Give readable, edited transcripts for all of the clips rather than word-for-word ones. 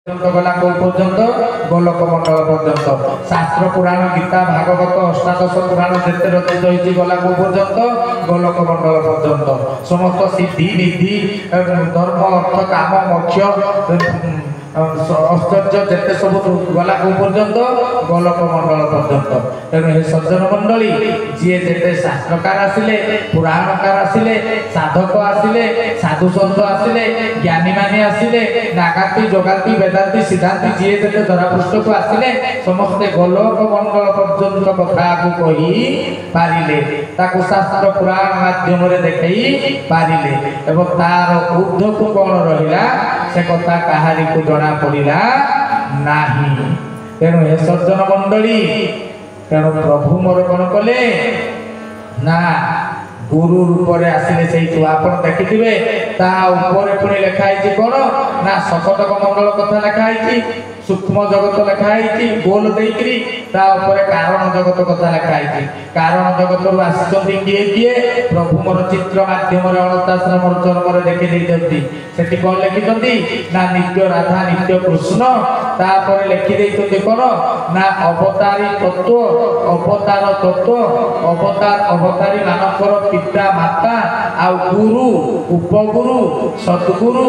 गला को पर्यंत गोलक मंडल पर्यंत शास्त्र पुराण गीता भागवत अष्टादश पुराण जिते रचित होती गला को पर्यंत गोलक मंडल पर्यंत समस्त सिद्धि निधि धर्म अर्थ काम मोक्ष आश्चर्य जिते सब गला को पर्यंत गोलक मंडल पर्यंत तेणु हे सज्जन मंडली जी जिते शास्त्रकार आसिले पुराणकार आसिले साधक आसिले साधु सन्त आसिले ज्ञानी माने आसिले नागाती जोगाती वेदांती सिद्धांती जी जिते धरापृष्ठ को आसिले समस्ते गोलक मंडल पर्यंत कथा को कही पारिले ताकू शास्त्र पुराण माध्यम रे देखई पारिले एवं तार ऊर्ध्व को कौन रहिला से कथा कहारी को जना पड़िला नाही। तेणु हे सज्जन मंडली तेणु प्रभु मोर कौन कले ना गुरु रूप में आसिले से आप देखिथे ता ऊपर पुणी लिखाई कौन ना सकटक मंडल कथा लिखाई सूक्ष्म जगत लिखाई गोल देकरी ता ऊपर कारण जगत कथा लिखाई कारण जगत रु आसी किए किए प्रभु मोर चित्र माध्यम अनंताश्रम चरम देखी से कौन लिखिं ना नित्य राधा नित्य कृष्ण तापर लिखि कौन ना अवतारी तत्व अवतार तत्व अवतार अवतारी मानकर पिता माता आ गुरु उपगुरु सद्गुरु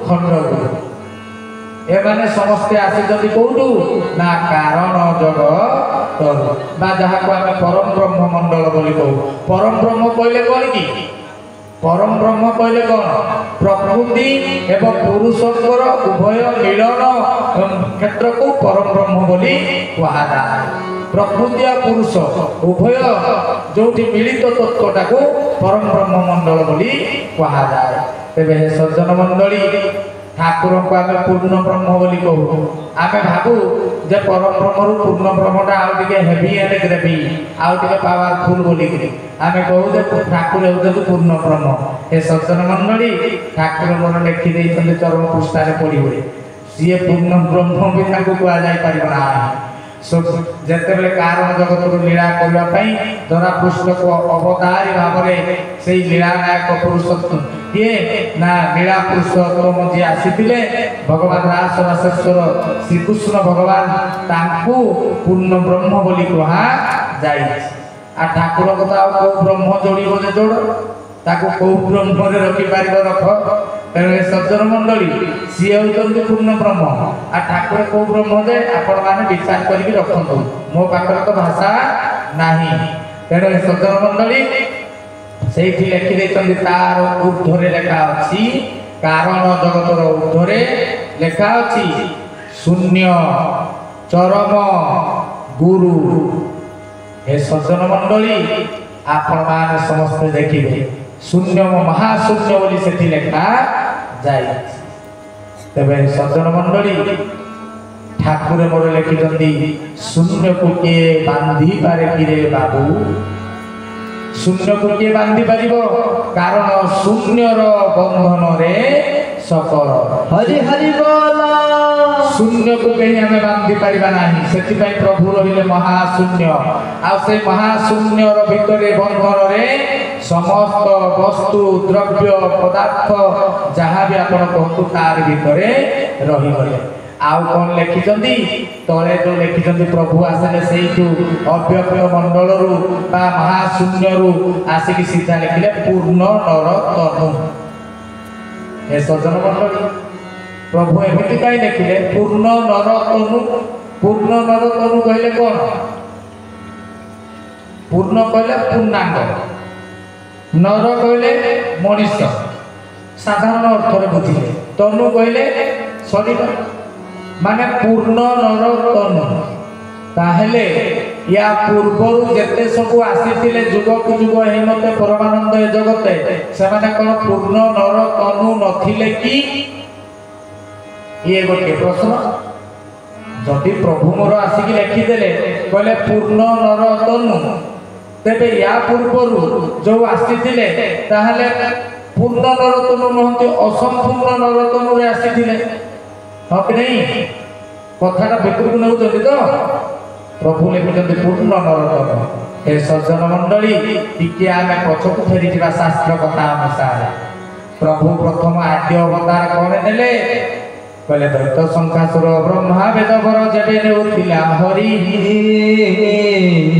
खंडगुरु एमाने समस्ते आसी कौटू ना कारण जगत जहाँ को आम परम ब्रह्म मंडल बोली कहू परम ब्रह्म कहले कौन कि परम ब्रह्म कहले कौन प्रकृति एवं पुरुषर उभय मिलन क्षेत्र को परम ब्रह्म बोली कहुए प्रकृति और पुरुष उभय जो मिलित तत्वटा को परम ब्रह्म मंडल बोली कहुए तेरे सज्जन मंडली ठाकुर को आम पूर्ण ब्रह्म बोली कहू आम भावु जे परम ब्रह्म पूर्ण ब्रह्मटा आउ टे हेवी एंड ग्रेवी आउ टे पावरफुल बोली आम कहू जे ठाकुर होते पूर्ण ब्रह्म हे सज्जन मंडली ठाकुर मोर लिखि चरम पृष्ठार पढ़े सी पूर्ण ब्रह्म भी कहुना जिते कारण जगत को लीला करने धरापृष्ठ को अवतारी भाव से लीला नायक पुरुष किए ना लीला पुरुषोत्तम जी आसी भगवान रास रासेश्वर श्रीकृष्ण भगवान तांकु पूर्ण ब्रह्म बोली कहा जाए आ ठाकुर कथा कौ ब्रह्म जोड़ो जे जोड़ ताकू कौ ब्रह्म रखिपार रख तेणु सज्जन मंडली सी होती पूर्ण ब्रह्म आ ठाकुर कौ ब्रह्म जे आपण मैंने विचार करके रखु मो पाखर तो भाषा नहीं तेणु सज्जन मंडली से लिखि तार ऊर्ध्वे लेखा अच्छी कारण जगतर ऊर्ध्वे लेखा अच्छी शून्य चरम गुरु हे सज्जन मंडली आपण मान समस्त देखिए शून्य महाशून्य बोली से लेखा जाए तेरे सज्जन मंडली ठाकुर मोर लिखिं शून्य को किए बांधी पारे कि बाबू शून्य को किए बांधी पार कारण शून्यर बंधन रे सकल हरि हरि बोल शून्य को कहीं आम बांधी पारिबा नहीं से प्रभु रहिले महाशून्य आ से महाशून्य भितर बंधन रे समस्त वस्तु द्रव्य पदार्थ जहाँ भी आप कहतु तार भितर रही आउ कौन लिखिं तले जो लिखिं प्रभु आसले से अव्यक्त मंडल रु महाशून्य रु आसिक सीधा लिखिले पूर्ण नर तनु हे सज्जन मंडली प्रभु एमती कहीं लिखिले पूर्ण नर तनु कहले कौन पूर्ण कहले पूर्णांग नर कहले मनुष्य साधारण अर्थ बुझिले तनु कहले शरीर माने पूर्ण नर तनु ताहेले या पूर्व जेते सब आसी जुग को जुग हेमते परमानंद ए जगते से कौन पूर्ण नर तनु नथिले कि ये गोटे प्रश्न जदि प्रभु मोर आसिक लिखिदेले कहले पूर्ण नर तनु तेरे या पूर्व जो आसी पूर्ण नर तनु नहंती असंपूर्ण नर तनु रे आसी हाँ कि नहीं कथा भितर को नौ तो प्रभु लिखुं पूर्ण नर तनु हे सज्जन मंडली टिके आम पछक फेरी शास्त्र कथा अनुसार प्रभु प्रथम आद्य अवतार कौन नेले कहले दैत्य शंखासुर ब्रह्मा वेद बर जेबे नेउथिला हरि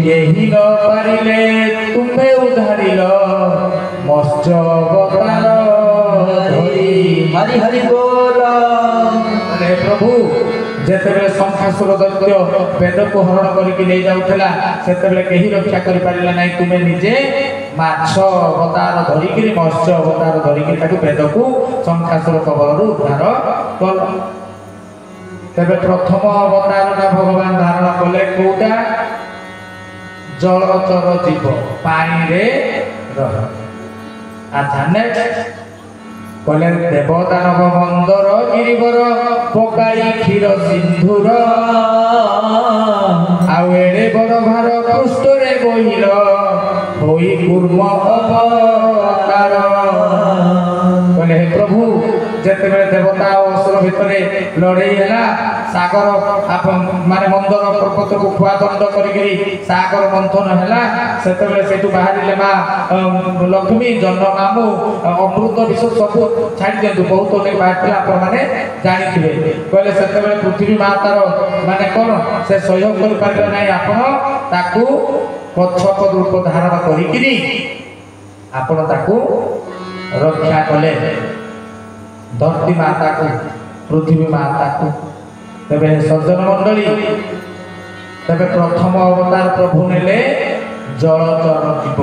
यही न पारिले तुम्हे उधारिल मत्स्य अवतार धरि हरि हरि बोल। अरे प्रभु जेतेबेले शंखासुर दैत्य वेद को हरण करके ले जाउथला सेतेबेले केही रक्षा करि पारिला नै तुमे निजे माछ अवतार धरिकी मत्स्य अवतार धरिकी ताकू वेद को शंखासुर कबलरू उद्धार कल। तेबे प्रथम अवतार भगवान धारण कले कोटा जलचर जीव पानी रे रह। अच्छा नेक्स्ट कले देवदानव मंदर गिरिवर पकाई क्षीर सिंधुर आउ एड़े बड़ भार पृष्ठरे बहिल होई कूर्म अवतार। कले हे प्रभु जेतेबेले देवता और असुर भितरे लड़ाई है सागर माने मंदर पर्वत को खुआ दंड करी सागर मंथन है सेतेबेले सेठू बाहरिले माँ लक्ष्मी जन्म मामू अमृत विष सब छाड़ी दिंतु बहुत लोग बाहर आप जानी कहले सेतेबेले पृथ्वी माँ तार माने कौन से सहयोग कर पारे ना आपण ताकू कच्छप रूप धारण करी आपण ताकू रक्षा कले धरती माता को पृथ्वी माता को। तेबे सज्जन मंडली तेबे प्रथम अवतार प्रभु नेले जलचर जीव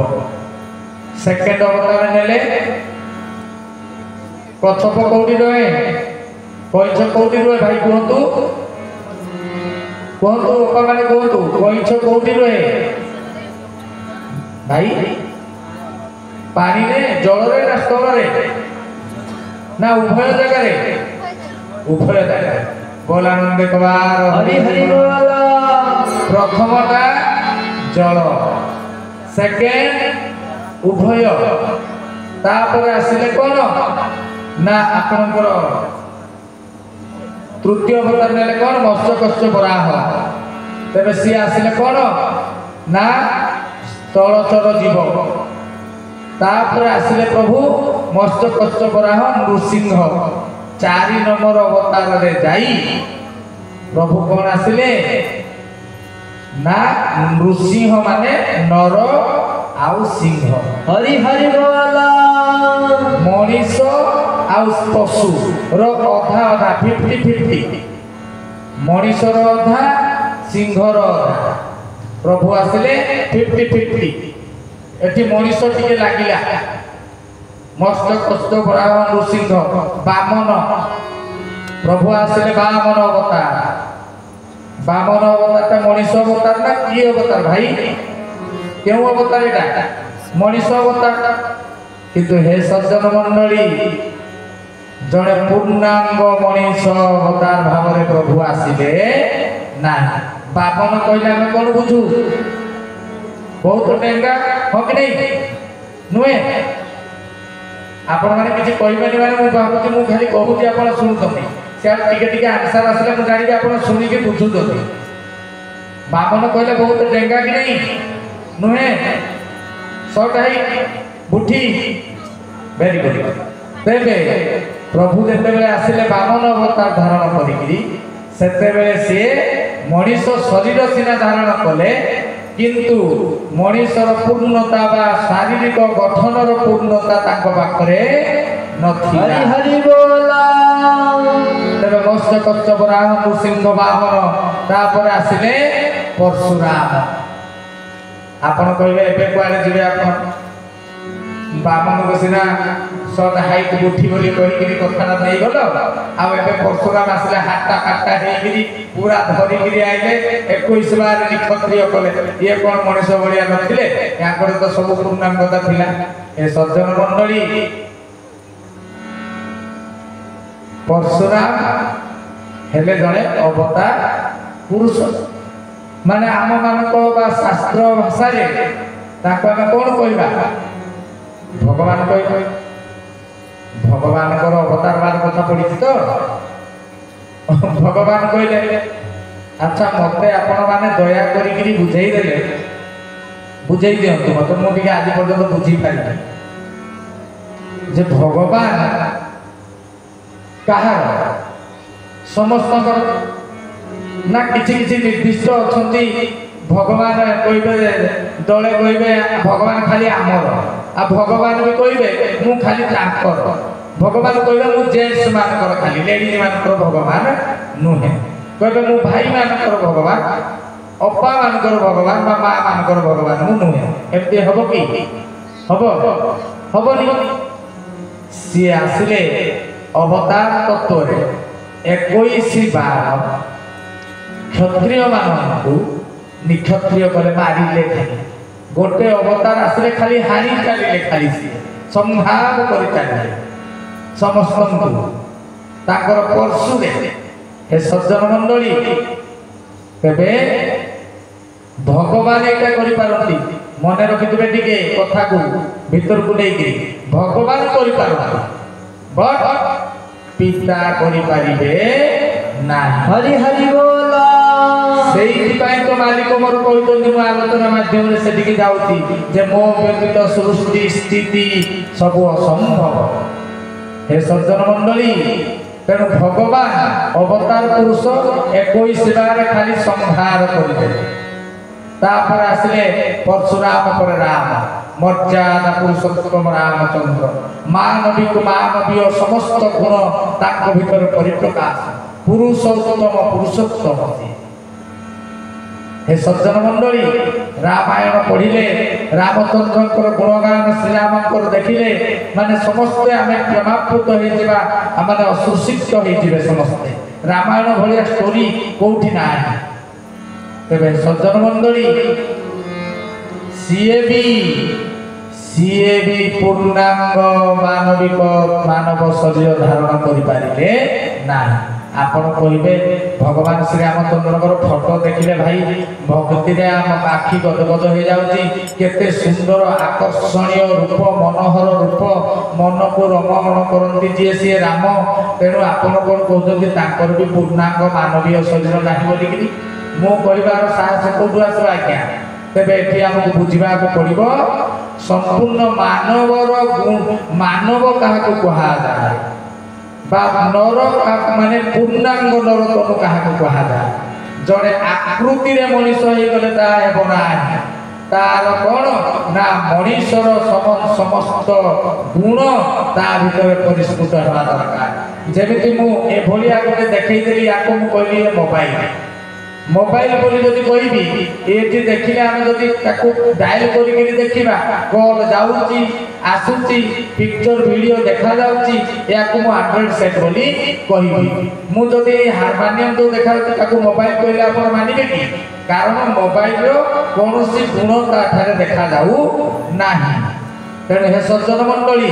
सेकेंड अवतार नेले कच्छप कौटी रहे कईछ कौटी रहे भाई कहतु कहतु मैंने कहतु कईछ कौटी रहे भाई पानी रे जल रे ना स्थल रे ना उभय जगह उभय जगह बोलानंद कुमार हरि हरि बोल। प्रथमटा जल सेकेंड उभय तापर आसिले कौन ना आपनकर तृतीय अवतार नेले कौन मत्स्य कश्यप बराह तेरे सी आसिले कौन ना जलचर जीव तापर आसिले प्रभु मत्स्य कश्यप बराह नृसिंह चारि नंबर अवतार रे जाई प्रभु कौन आसिले ना नृसिंह माने नर आउ सिंह हरि हरि बोल। मनीष आउ पशु रो अधा अधा 50-50 मनीष रो अधा सिंह रो अधा प्रभु आसिले 50-50 एटी मनीष टिके लागिला मत्स्य कश्यप बराह नृसिंह बामन प्रभु आसिले बामन अवतार मनीष अवतार ना कि अवतार भाई क्यों अवतार एटा मनीष अवतार किंतु हे सज्जन मंडली जड़े पूर्णांग मनीष अवतार भाव में प्रभु आसिले ना बामन कहले आम कौन बुझू बहुत डेंगा हाँ कि नहीं नुहे आपण मैंने किसी कहबेनि माने मु भाबुची मु खाली कहूची आपण सुनुतनी से टिके टिके आंसर आसले मु जानि आपण सुनी के बुझुतनी बामन कहले बहुत डेंगा कि नहीं नुहे शॉर्ट हाइट बुठी वेरी गुड। तेबे प्रभु जेतेबेले आसिले बामन अवतार धारण करिकरी सेतेबेले से मनीष शरीर सीना धारण कले किंतु मनीषर पूर्णता बा शारीरिक गठनर पूर्णता तांको पाखरे नथिला। हरि हरि बोल। तेबे मत्स्य कश्यप बराह नृसिंह बामन तापर आसिले परशुराम आपण कहबे एबे कुआरे जिबे आपण बामन को सिना शॉर्ट हाइट बुठी बोली कहिकरी कथाना नै गलो आ एबे परशुराम आसिले हाटा काटा हेगिरी पूरा धरिगिरी आइले 21 बार क्षत्रिय कले ये कोन मनीष बलिया नथिले याकर तो सब पूर्णांगता थिला। ए सज्जन मंडली परशुराम हेले जणे अवतार पुरुष माने आम मानको बा शास्त्र भाषा रे ताको हम कोन कहबा भगवान कह भगवान अवतार बार कथा पड़ी तो भगवान कहले अच्छा मत आपण मैंने दया करी बुझाई देले बुझाई दिंतु मत मुझे आज पर्यटन बुझी पारि जे भगवान कहार समस्त ना किसी किसी निर्दिष्ट अच्छा भगवान कहे दले कहे भगवान खाली आमर आ भगवान भी कहे मु खाली ताकर भगवान कहे मु जेंट्स मानकर खाली लेडीज मानकर भगवान नुहे कहे मु भाई मानकर भगवान अपा मानकर भगवान बा माँ मानकर भगवान मु नुहे एमती हम कि हम सी आसिले अवतार तत्व 21 बार क्षत्रिय मानू निक्षत्रिय कले मारिले खाली गोटे अवतार आसिले खाली हारी चलिए खाली सी संहार कर चलिए समस्त ताकर परशुरे हे सज्जन मंडली तेबे भगवान एटा करि पारती मन रखिथे टिके कथा को भीतर को लेके भगवान करि पारती बट पिता करि पारिबे ना हरि हरि बोल सेइथिपाई तो मालिक मोर कहतोनी मु आलोचना माध्यम रे सेटिके जाउती जे मो व्यतीत सृष्टि स्थिति सब असंभव हे सज्जन मंडली तेणु भगवान अवतार पुरुष 21 बार खाली संहार करते तापर आसिले परशुराम पर राम मर्यादा पुरुषोत्तम रामचंद्र मानवीय समस्त गुण ताक भीतर परिप्रकाश पुरुषोत्तम हे सज्जन मंडली रामायण पढ़िले रामचंद्र गुणगान श्रीराम देखिले माने समस्ते आम प्रेमाप्लुत होने असुशिक्षित हो समस्ते रामायण भाया स्टोरी कौटी ना तेरे सज्जन मंडली सीए भी पूर्णांग मानविक मानव शरीर धारण करें ना आपण कहे भगवान श्री रामचंद्र फोटो देखिले भाई भक्ति रे आम आखि गदगद हो जाउची केते सुंदर आकर्षणीय रूप मनोहर रूप मन को रमण करती जी सी राम तेणु आपण कौन कहते तांकर भी पूर्णांग मानवीय शरीर नहीं बोलिकी मो कहबार साहस कौटू आस आज्ञा तेरे ये आमको बुझा पड़ो संपूर्ण मानव क्या कहुए नर माने पूर्णांग नर तनु क्या कहुए जड़े आकृति मनीष हो गले तार कौन ना मनीषर समस्त गुण ता भीतर परिस्फुट होगा दरकार जमी मुझे गोटे देखी या कहली मोबाइल बोली जदि कहबी ये देखिले आम जदि डायल करी देखा कॉल जाऊँगी आसूची पिक्चर वीडियो देखा जाऊँगी या एंड्रॉइड सेट बोली कहबी मुझे हारमोनियम जो देखा मोबाइल कहले आप मानवे कि कारण मोबाइल कौन गुण ताठारे देखा जाऊ ना तेणु हे सज्जन मंडली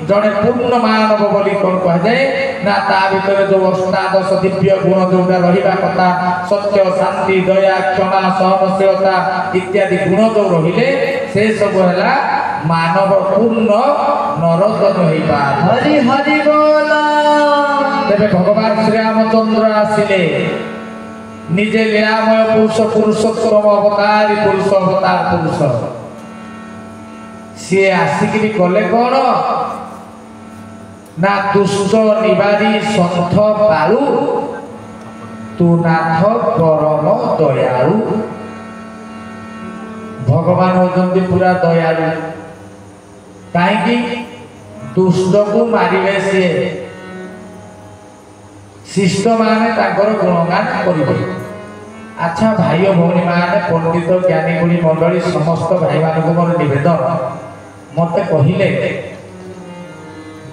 जड़े पूर्ण मानव बोली कौन कहुए ना ता भीतर जो अष्टादश दिव्य गुण जोटा रहा कथा सत्य शांति दया क्षमा सहनशीलता इत्यादि गुण जो रहिले से सब है मानव पूर्ण नरतन हो हरि हरि बोल तेरे भगवान श्री रामचंद्र आसिले निजे लीलामय पुरुष पुरुषोत्तम अवतारी पुरुष अवतार पुरुष सी आसिकी कले कौन ना दुष्ट निवारी सन्थ पालु तू नाथ परम दयालु भगवान होती पूरा दयालु कहीं दुष्ट को मारे सी शिष्ट माने गुणगान करेंगे अच्छा भाई भौणी मैंने पंडित ज्ञानी गुणी मंडली समस्त भाई मान मोर नवेदन मत कहले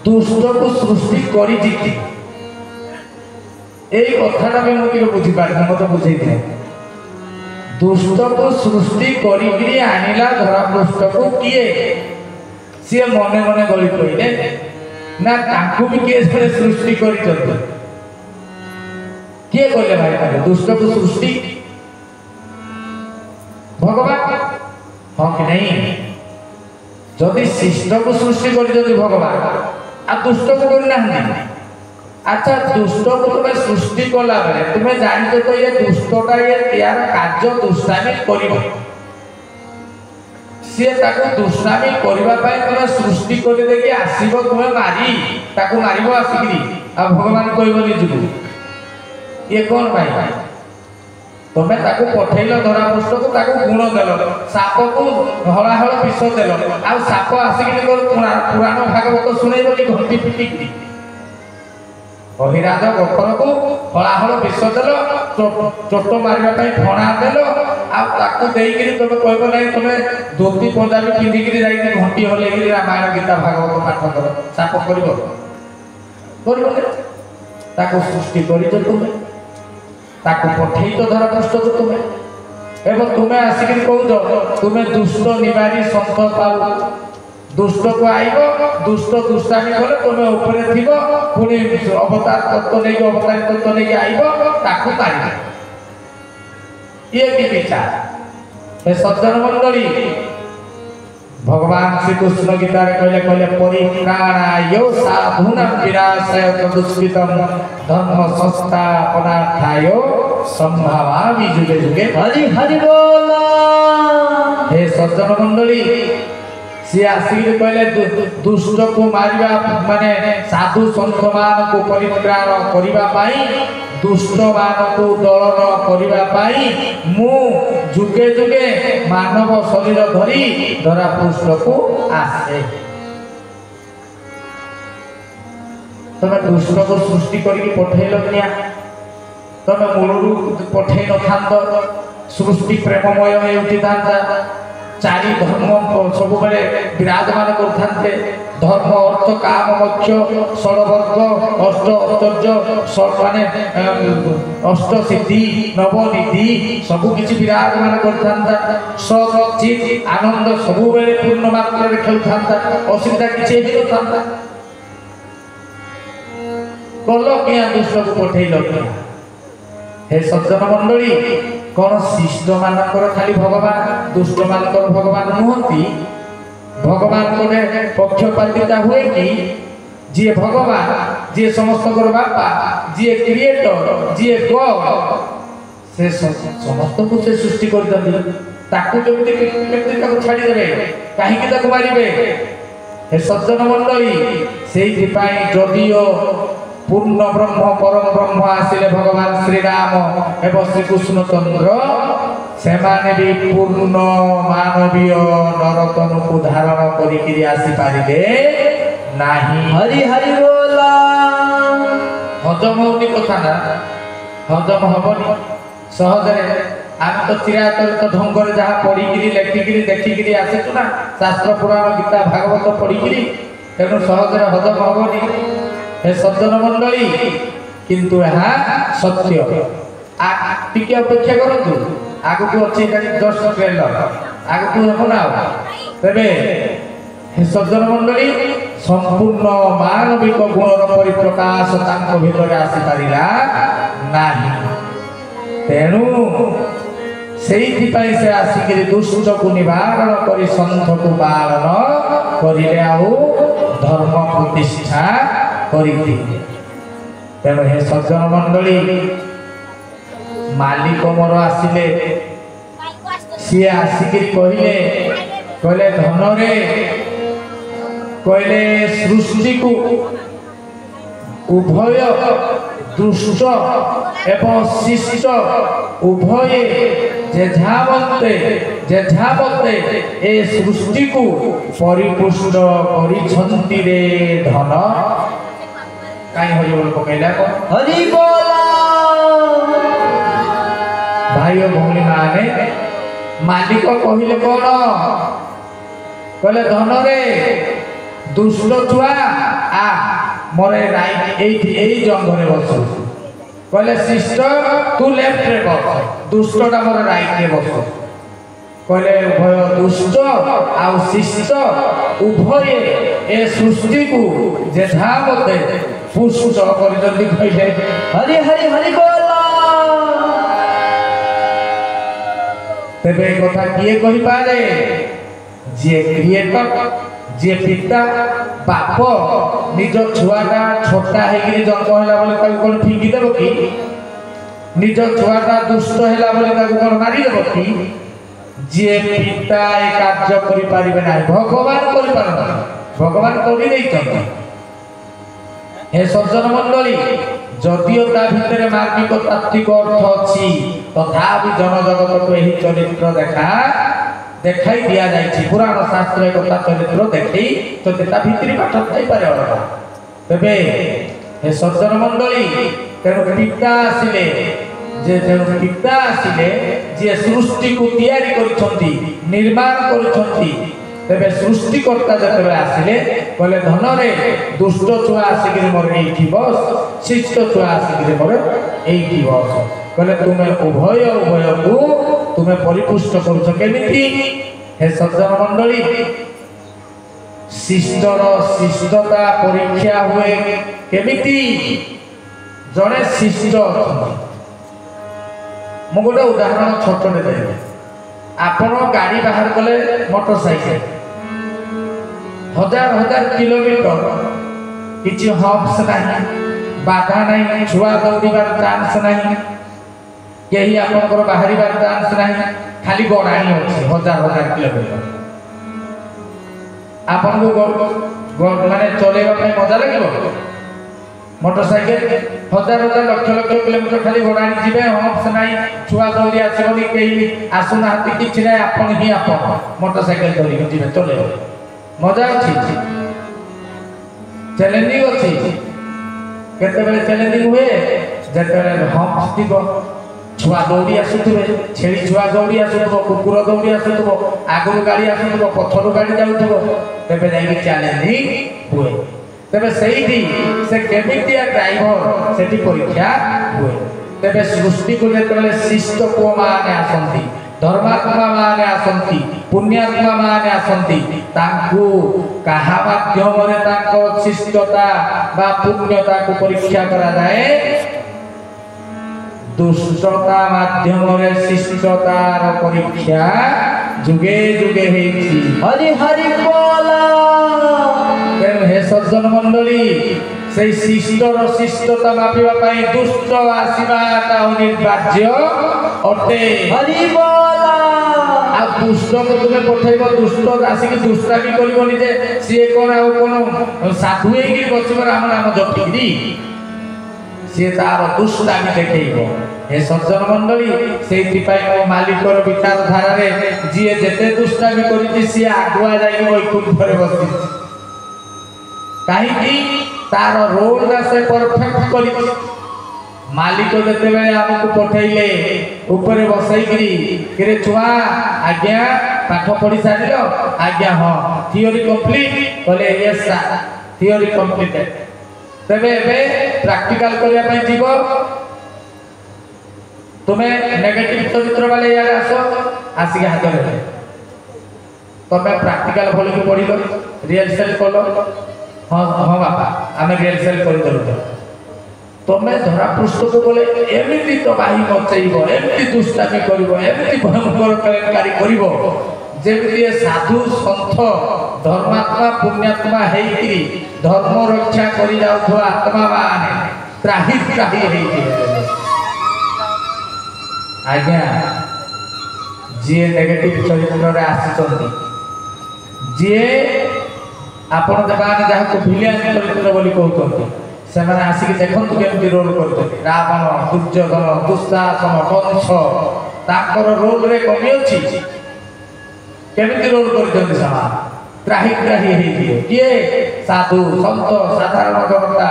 दुष्ट को सृष्टि करी कथा भी मुझे बुझीपार मत बुझे दुष्ट को सृष्टि करी आनिला धरा पृष्ठ को किए सी मने मने गली कहले ना ताकू भी किए सृष्टि कर किए कहले भाई दुष्ट को सृष्टि भगवान हाँ कि नहीं जदि शिष्ट को सृष्टि कर भगवान आ दुष्ट को करना अच्छा दुष्ट को तुम्हें सृष्टि कला बेले तुम्हें जानते तो ये दुष्टटा ये यार कार्य दुष्टामी कर सी दुष्टामी करने तुम्हें सृष्टि कर देखिए आसब तुम्हें मारी ताको मार आसिकी आ भगवान कह निजू ये कौन भाई तुम्हें ताकू पठेल धरा पृष्ठ को ताकू गुण देल साप को हलाहल विष देल आ साप आसिक पुराण भागवत शुणेब कि घंटी पिटिकी अहिराज गोखर को हलाहल विष देल चोट मारे फणा देल आकि तुम कह ना तुम धोती पंजाबी पिंधिकी जाइए घंटी हल्ले रामायण गीता भागवत पाठ कर साप कर सृष्टि कर तुम्हें ताकू पठेई तो धरा पृष्ठ को तुम्हें एवं तुम्हें आसिक कौच तुम्हें दुष्ट निवारी संत पाऊ दुष्ट को आईब दुष्ट दुष्टामी कले तुम्हें ऊपर थी पुणी अवतार तत्व नहीं अवतारी तत्व नहीं आईब ताकू मार ये कि विचार हे सज्जन मंडली भगवान श्री कृष्ण गीता कहले कहले परित्राणाय साधूनां विनाशाय दुष्कृतम धर्म संस्थापनार्थाय संभावामि जुगे जुगे हरि हरि बोल हे सज्जन मंडली सी आसिक कहले दुष्ट को मारिबा माने साधु संत मान को परित्राण करिबा पाई दुष्ट मान को दलन करिबा पाई मु जुगे जुगे मानव शरीर धरी धरा पृष्ठ को आसे तमे दुष्ट को सृष्टि करके पठेल किया तमे मूलरू पठे न थांत सृष्टि प्रेममय हे उठी थांता चारि धर्म सब बेले विराजमान करते धर्म अर्थ काम मोक्ष षडवर्ग अष्ट ऐश्वर्य माने अष्ट सिद्धि नवनिधि सब किसी विराजमान करता सचित आनंद सब बेले पूर्ण मात्रा खेलता असुविधा किसी भी न कल क्या दुष्ट को पठेल क्या हे सज्जन मंडली कौन शिष्ट मानकर खाली भगवान दुष्ट मानकर भगवान नुहति भगवान कोने पक्षपातिता हुए कि जी भगवान जी समस्त बापा जी क्रिएटर जी गॉड से समस्त को से सृष्टि कर दंदी ताकू केमती छाड़ी देबे काहे ताकू मारिबे हे सज्जन मंडली सेहि पाई जदियो पूर्ण ब्रह्म परम ब्रह्म आसिले भगवान श्री राम एवं श्री कृष्ण चंद्र से माने भी पूर्ण मानवीय नरतन को धारण करिकिरी आसी पारिले नाही हरि हरि बोला हजम होनी कथा ना हजम हबनी सहजरे आम तो चिराचरित ढंग रे जहाँ पढ़िकिरी लेखिकिरी देखिकिरी आसीचु ना शास्त्र पुराण गीता भागवत पढ़िकिरी तेणु सहजरे हजम हबनी हे सज्जन मंडली किंतु यहाँ सत्य टिके अपेक्षा करतु आगु को अच्छी जस्ट ट्रेलर आगु को देखो ना तेरे हे सज्जन मंडली संपूर्ण मानविक गुणर परिप्रकाश तांको भितर आसी पारिला नाही तेणु सेही पाई से आसिक दुष्ट को निवारण करी संत को पालन करिले आउ धर्म प्रतिष्ठा करी तेणु हे सज्जन मंडली मालिक मोर आसिले सी आसिक कहले कहले धन रे कहले सृष्टि को उभय दुष्ट एवं शिष्ट उभय जेझावते ए सृष्टि को परिपुष्ट करिछंती रे धन काई हरि बोल पकैला को हरि बोला भाई और भौणी माने मालिक कहले कौन कहले धन रे दुष्ट छुआ आ मोरे राइट एई जंगरे बस कहले शिष्ट तू लेफ्ट रे बस दुष्टटा मोरे राइट रे बस कहले उभय दुष्ट आ शिष्ट उभय ए सृष्टि को जेझा मते पुष्ट करिजंती कहले हरि हरि हरि बोला तेबे कथा किए कहि पारे जे क्रिएटर जे पिता बाप निज छुआटा छोटा हेगिरी जन्म होला बोले ताकू कोन फिंगी देबो कि निज छुआटा दुष्ट हैला बोले ताकू कोन मारी देबो कि जे पिता ए कार्य करि पारिबे ना भगवान करि पारन भगवान करि नै छथि हे सज्जन मंडली जदिओ ता भितर मार्मिक तात्विक अर्थ अच्छी तथापि जनजगत यही चरित्र देखाई दिया जाइछि पुराण शास्त्र एकता चरित्र देखई तो ता भितरी पाठ थाई पारे अलगा तबे हे सज्जन मंडली तेणु पिता आसिले पिता आसिले जे सृष्टि को तैयारी करिसंती निर्माण करिसंती तेबे सृष्टिकर्ता जब आसिले कहले धन रे दुष्ट छुआ आसिक मोर एठी बस शिष्ट छुआ आसिक मोर एठी बस कहले तुम्हें उभय को तुम्हें परिपुष्ट करुछ केमिति हे सज्जन मंडली शिष्टर शिष्टता परीक्षा हुए केमिति जड़े शिष्ट मु गोटे उदाहरण छोटे देबी आपण गाड़ी बाहर कले मोटरसाइकिल हजार हजार किलोमीटर किसी हब्स नहीं बाधा नहीं छुआ दौड़ार चांस नहीं कहीं आपंकर बाहर चांस नहीं खाली गड़ाणी अच्छी हजार हजार किलोमीटर आपन को माने चलेगा मजा लगे मोटरसाइकिल हजार हजार लक्ष लक्ष किलोमीटर खाली गड़ाणी जीवे हब्स नहीं छुआ दौड़ी आसबनी कहीं आसुना कि आपन ही आप मोटरसाइकिल धरिक जी चले मजा अच्छी चैलेंजिंग अच्छी केते चैलेंजिंग हुए जब हब्स थी छुआ दौड़ी आसुवे छेली छुआ दौड़ी आसुव कुकुर दौड़ी आसुव आगु गाड़ी आसुव पथर गाड़ी जाऊव तेज जा चैलेंजिंग हुए तेरे से केमितिया ड्राइवर से परीक्षा हुए तेरे सृष्टि को जो शिष्ट पुओ माने आसंती धर्मात्मा माने आसंती पुण्यात्मा माने आसंती तांकु कहा माध्यम रे तांको शिष्टता बा पुण्यता को परीक्षा करा जाए दुष्टता माध्यम रे शिष्टतार परीक्षा जुगे जुगे हेछि हरि हरि बोला हे सज्जन मंडली से शिष्टर शिष्टता मापिबा पई दुष्ट आसीबाटा अनिवार्य अटे हरि बोला आ दुष्ट को तुमे पठैबो दुष्ट आसीक दुष्टामी करबोनी जे सिए कोन आ कोन साधु हेकी बचिबो राम नाम जपिरी सी तार दुष्टामी देखैबो हे सज्जन मंडली सेति पई मो मालिकर विचारधारा रे जिए जेते दुष्टामी करिति सी आगुआ जाई वैकुंठ रे बसी कहीं तार रोल से परफेक्ट करी मालिक जिते आमको पठेले ऊपर बसईकरी किरे छुआ आज्ञा पाठ पढ़ी सार आज्ञा हाँ थियोरी कंप्लीट कहले यस सर थियोरी कंप्लीटेड तेबे एबे प्रैक्टिकल करिया पई जीव तुम्हें नेगेटिव चरित्र वाले यार आसो आसिक हाथ रे तमे प्रैक्टिकल बोल के पढ़ी रिहर्सल कलो हाँ हाँ बापा आम रिहर्सल कर तुम्हें धरा पृष्ठ को बोले एमती तो बाही मचैब एमती दुष्टामी कर एमती भयंकर केलेंकारी करमती साधु सन्थ धर्मात्मा पुण्यात्मा होकरी धर्म रक्षा कर जाऊा आत्मा माने त्राही त्राही आज्ञा जी नेगेटिव चरित्र आसी जी आपण जबान जहाँ भिलियन चरित्र बोली कहते से आसिक देखु केमती रोल करते रावण दुर्योधन दुशासन कंस ताकर रोल रे कमी अच्छी केमती रोल करते त्राही त्राही किए साधु सन्त साधारण जनता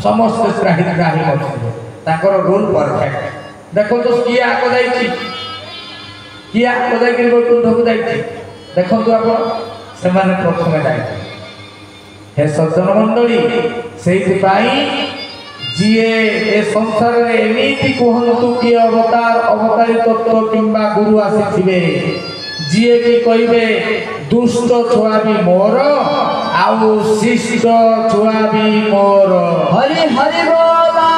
समस्त त्राही त्राही अच्छे रोल परफेक्ट देखो तो किए आग जाइए वैकुंठ को जाइए देखो आप से प्रथम जाइए हे सज्जन मंडली से जीए ए संसार रे एमिति कहंतु कि अवतार अवतारी तत्व किंबा गुरु आसी जीए कि कहबे दुष्ट छुआ भी मोर आउ शिष्ट छुआ भी मोर हरि हरि बोला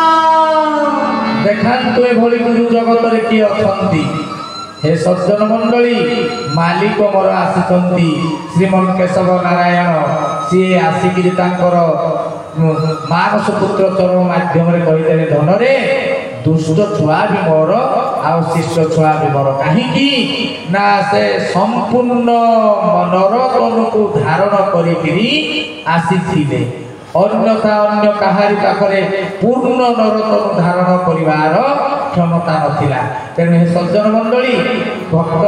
देखांतु ए भली गुरु जगत रे कि अछंती हे सज्जन मंडली मालिक मोर आसी श्रीमन केशव नारायण सी आसिक मानस पुत्र चरण माध्यम कहीदेले धन रे दुष्ट छुआ भी मोर आ शिष्ट छुआ भी मोर कहीं ना से संपूर्ण मनर तनु को धारण करी आसी अन्यथा अन्य काहारी पाखरे पूर्ण नरोत्तम धारण करिवार क्षमता नथिला। तेणु हे सज्जन मंडली भक्त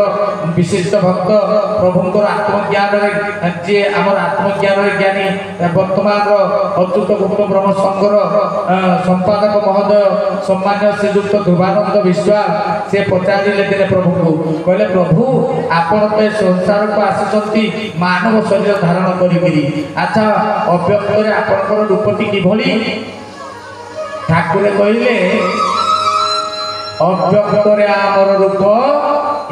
विशिष्ट भक्त प्रभुंकर आत्मज्ञान जे आमर आत्मज्ञान ज्ञानी वर्तमान अच्युत गुप्त ब्रह्म संघर संपादक महोदय सम्मान्य श्रीजुक्त ध्रुवानंद विश्वास से पचारे दिने प्रभु को कहले प्रभु आपण तो संसार को आसी मानव शरीर धारण करी अच्छा अव्यक्त आपणकर रूपटी किभली ठाकुर कहले अव्यक्त आमर रूप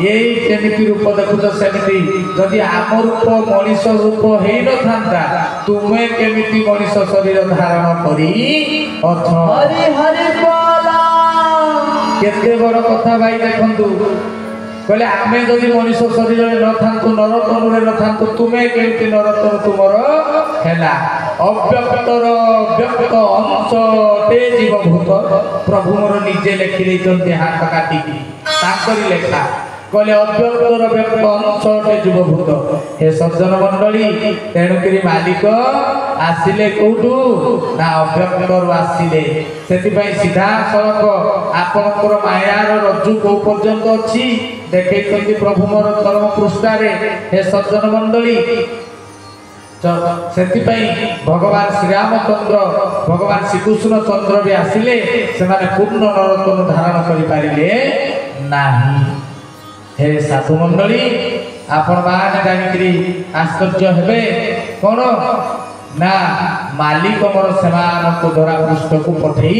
यही केमिति रूप देखुच सेमिति जदि आम रूप मनीष रूप हो न था तुमे केमिति मनीष शरीर धारण करी अथ हरि हरि बोला केते बड़ कथा भाई देखंतु कहले आमे जदि मनीष शरीर न थांतु नरतनु रे न थांतु तुमे केमिति नरतनु तुमर हैला अव्यक्तर व्यक्त अंश ते जीवभूत प्रभु मोर निजे लेखि देइछन्ते हाथ काटी ताकरी लेखा कहले अव्यक्तर व्यक्त अंश ते जीवभूत हे सज्जन मंडली तेणुकरी मालिक आसिले कोठू ना अव्यक्तर आसिले सेति सीधा सड़क आपणकर मायार रज्जु को पर्यंत अच्छी देखते प्रभु मोर चरम पृष्ठारे हे सज्जन मंडली से भगवान श्रीरामचंद्र भगवान श्रीकृष्ण चंद्र भी आसिले से पूर्ण नरोत्तम धारण करें हे साधु मंडली आपण मैंने जानिकी आश्चर्य हेबे कौन ना मालिक मोर से धरा पृष्ठ को पठई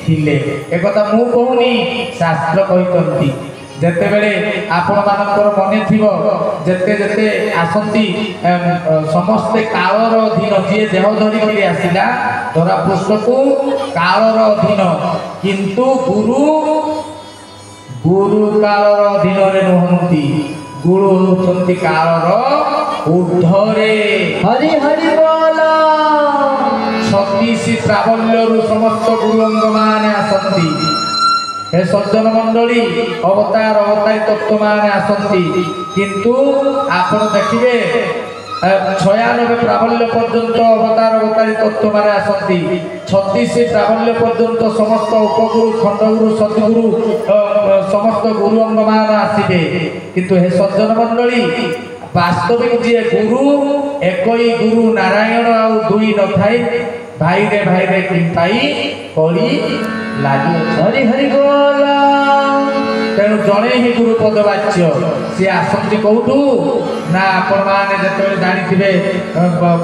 थिले एक मु कहूनी शास्त्र कहते जेते बेले आपण मानकर मने थिबो जेते जेते आसंती समस्त कालर अधीन जी देह धरिक आसिला धरा पृष्ठ को कालर अधीन किंतु गुरु गुरु कालर अधीन रे नुहंती गुरु होती कालर ऊर्ध्वरे हरि हरि बोला 36 प्राबल्यरु समस्त गुरुअंग माने आसंती हे सज्जन मंडली अवतार अवतारी तत्व माने आसंती किंतु आपण देखिबे 96 प्राबल्य पर्यंत अवतार अवतारी तत्व माने आसंती 36 प्राबल्य पर्यंत समस्त उपगुरु खंडगुरु सद्गुरु समस्त गुरु अंग मान आसीबे किंतु हे सज्जन मंडली वास्तविक जी गुरु एक ही गुरु नारायण आ दुई न थाई भाई रे किंताई कली लागी हरि हरि बोला तेणु जड़े ही गुरु पदवाच्य सी आसती कौटू ना आपण मैंने जो जानी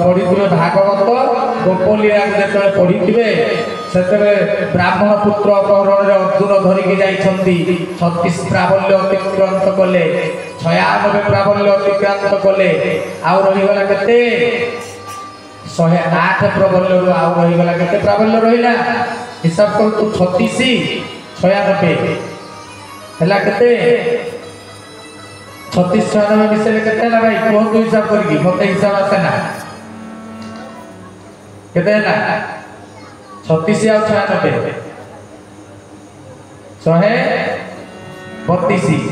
पढ़ी भागवत गोपलीला जो पढ़ी से ब्राह्मण पुत्र अपहरण में अर्जुन धरिकी जाइछंती 36 प्राबल्य अतिक्रांत कले 96 प्राबल्य अतिक्रांत कले आउ रहीगला केते 108 प्राबल्य आउ रहीगला केते प्राबल्य रहिला हिसाब कर तू 36 96 हला केते 36 96 मिसेले केते हला भाई कोन तो हिसाब करकी मते हिसाब आसे ना केते हला 36 और 96 132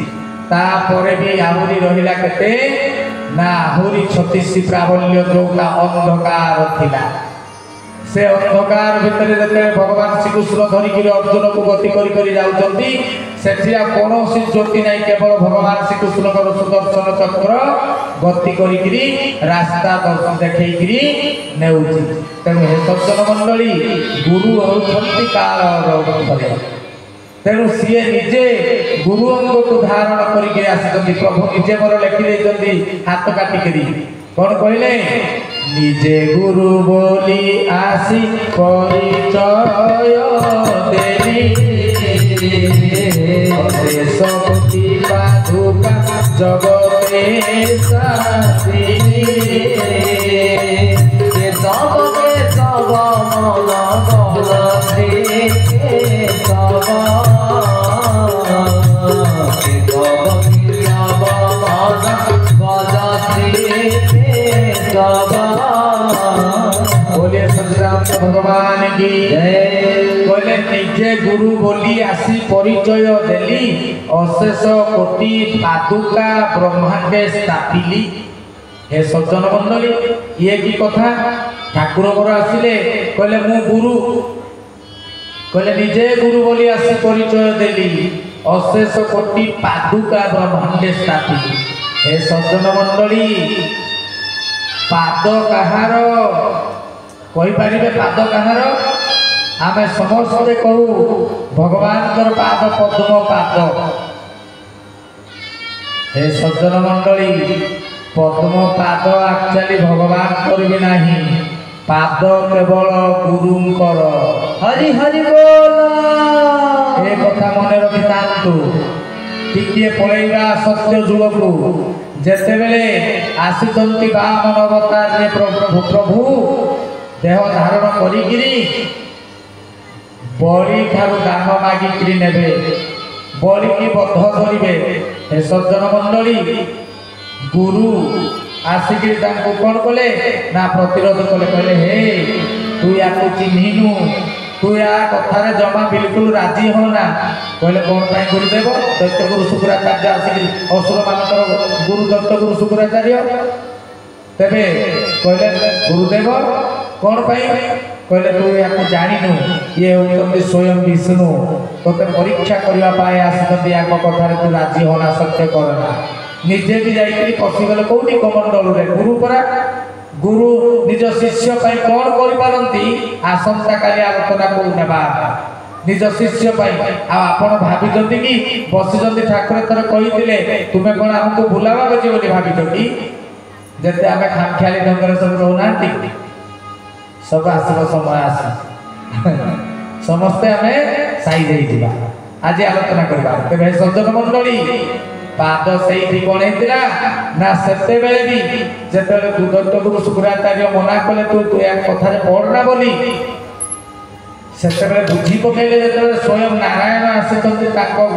तापरे भी आहुरी रहिला केते ना आहुरी 36 प्राबल्य जोटा अंधकार थिला से अंधकार भितर जते भगवान श्रीकृष्ण धरिकी अर्जुन को गति करी जाउचंती सेठिया कोनोसी ज्योति नहीं केवल भगवान श्रीकृष्ण सुदर्शन चक्र गति करी रास्ता दर्शन देखी नेउची तेणु हे सज्जन मंडली गुरु होती काल तेणु सी निजे गुरु अंग को धारण करके आसी प्रभु निजे मोर लिखि देइछंती हाथ काटिकरी कौन कहले निजे गुरु बोली आसी परिचय देली शक्ति पादुका जगते साथी सब मन गलती बोले संग्राम भगवान की बोले निजे गुरु बोली आसी परिचय देली अशेष कोटि पादुका ब्रह्मांडे स्थापिली हे सज्जन मंडली ये की कथा ठाकुर मोर आसिले कहले मु गुरु कहले निजे गुरु बोली आसी परिचय देली अशेष कोटि पादुका ब्रह्मांडे स्थापित हे सज्जन मंडली पाद कहार कहि पारिबे पाद कहार आमे समस्ते कहू भगवान पाद पद्म पाद हे सज्जन मंडली पद्म पाद एक्चुअली भगवान करबे नाही पाद केवल गुरुंकर हरि हरि बोल ए कथा मन रखि तांतु टिके पळैबा सत्य जुगकु जेते बेले आसितंती वामन अवतार रे प्रभु देह धारण करिगिरी बड़ी ठारू दान मागिकी नेबे बड़ी की बद्ध करिवे हे सज्जन मंडली गुरु आसिकी तांको कोन कले ना प्रतिरोध कले कहले हे तू याको चिन्हिनु तू या कथारे जमा बिल्कुल राजी हो ना कहले कोन पाई गुरुदेव दैत्य गुरु शुक्राचार्य आसिकी असुर मानकर गुरु दत्त गुरु शुक्राचार्य तेबे कहले गुरुदेव कोन पाई कहले तू याको जानिनु ये होतंती स्वयं विष्णु तोते परीक्षा करिवा पाए आसितंती याको कथारे तू राजी हो ना सत्य करना निजे भी जाइकरी पसिगले कोठी कमंडल रे गुरु परा गुरु निज शिष्य पाई कोन करि पारंती आसंता काली आलोचना को नेबा निज शिष्य पाई आ आपण भाबी जंती कि बसी जंती ठाकुर तर कहितिले तुमे कोन हमको भुलावा बजे बोली भाबी जंती जते आमे खामख्याली ढंगर सब रहनांती सब आसब समय आस समस्ते आमे साई जाई दिबा आज आलोचना करबा तेबे सज्जन मंडली पाद सही कौन होता ना सेते बेले भी जेते तू दत्त गुरु शुक्राचार्य मना कले तू तू या कथा पढ़ना बोली सेते बेले बुझी पकेले जेते स्वयं नारायण आसितंती ताको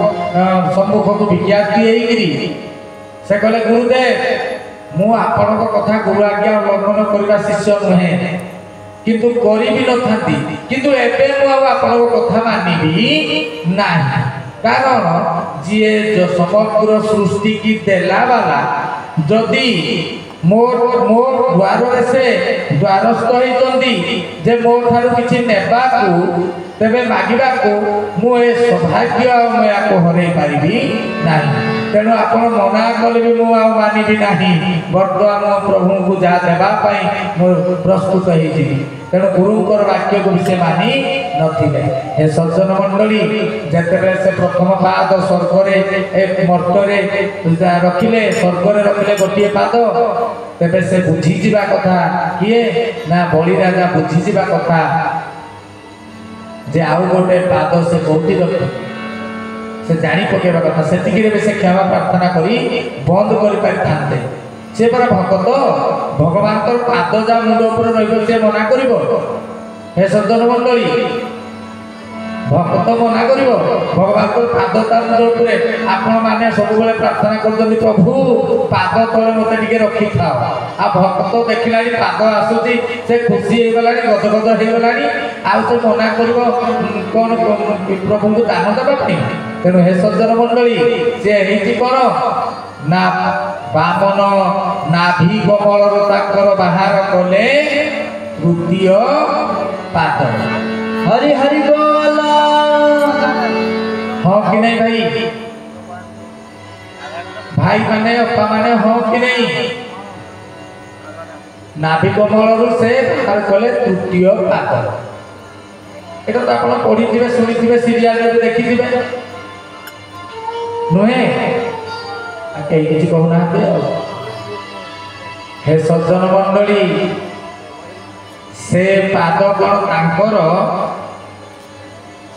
सम्मुख को विज्ञाति हेगिरी से कहले गुरुदेव मु आपनक कथा गुरु आज्ञा उल्लंघन करबा शिष्य नहे किंतु करी भी नथांती किंतु एबे मु आपनक कथा मानिबी नाही कारण जी जो समग्र सृष्टि की देला वाला जदि मोर मोर द्वार से द्वारस्थ होइतंती जे मोर थारु किछि नेबा को तेबे मागिबा को मु ए सौभाग्य मैं को हरै पारिबी नाही तेणु आपण मना कले भी मु आ मानिबी नाही वर्तमान प्रभु को जा देबा पाई मु प्रस्तुत होई जिबी तेणु गुरुंकर वाक्य को विषय मानी नथिले हे सज्जन मंडली जेतेबे से प्रथम पाद स्वर्ग रे एक मर्त रे रखिले स्वर्ग रे रखिले गोटिए पाद तेबे से बुझी जिबा कथा किए ना बलि राजा बुझी जिबा कथा जे आउ गोटे पाद से कोठी रख से जानी पकेबा कथा सेतिकी रे से क्षमा प्रार्थना करी बंद करि पारथांते से पर भक्त भगवान तो पाद जा मुंड ऊपर रहिबो से मना करिवो हे सज्जन मंडली भक्त मना करिवो भगवान तो पाद ता मुंड ऊपर आपण माने सब बेले प्रार्थना करजनी प्रभु पाद तळे मते टिके रखि थाओ आ भक्त देखिलानी पाद आसुची से खुशी हे गलानी गदगद हे गलानी आ से मना करिवो कोन प्रभु को दान देबा पई तेनु हे सज्जन मंडली से हेति करो ना बामन नाभि कमल ताकर बाहर कले तृतीय पाद हरि हरि बोल हाँ कि नहीं भाई भाई माने अपा माने हाँ कि नहीं नाभि कमल से बाहर कले तृतीय पाद एटा तो आपण पढ़ी थिबे सुनी थिबे सीरियल रे देखि थिबे नुहे कई किसी कहूना हे सज्जन मंडली से पाद कौन तांकर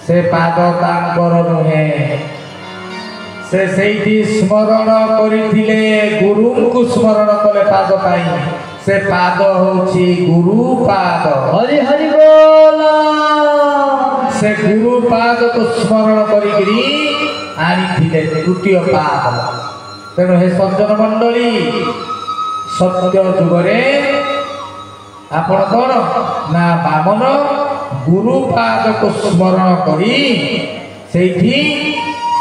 से पाद तांकर नुहे से सेठी स्मरण करिथिले गुरु को स्मरण कले पाद पाई से पाद होची गुरु पाद हरि हरि बोल से गुरु पाद को स्मरण करिगिरी आनी थिले तृतीय पाद तेणु हे सज्जन मंडली सत्य जुगरे आपण कौन ना बामन गुरु पाद को स्मरण करी सेठी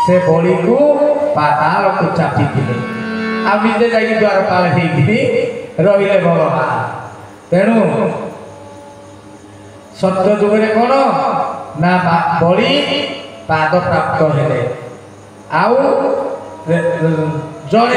से बलि को पाताल को चापी दिले आ निजे जाई द्वारपाल हेथि रहिले भगवान तेणु सत्य जुगे कौन ना बलि पाद प्राप्त हेले आउ जड़े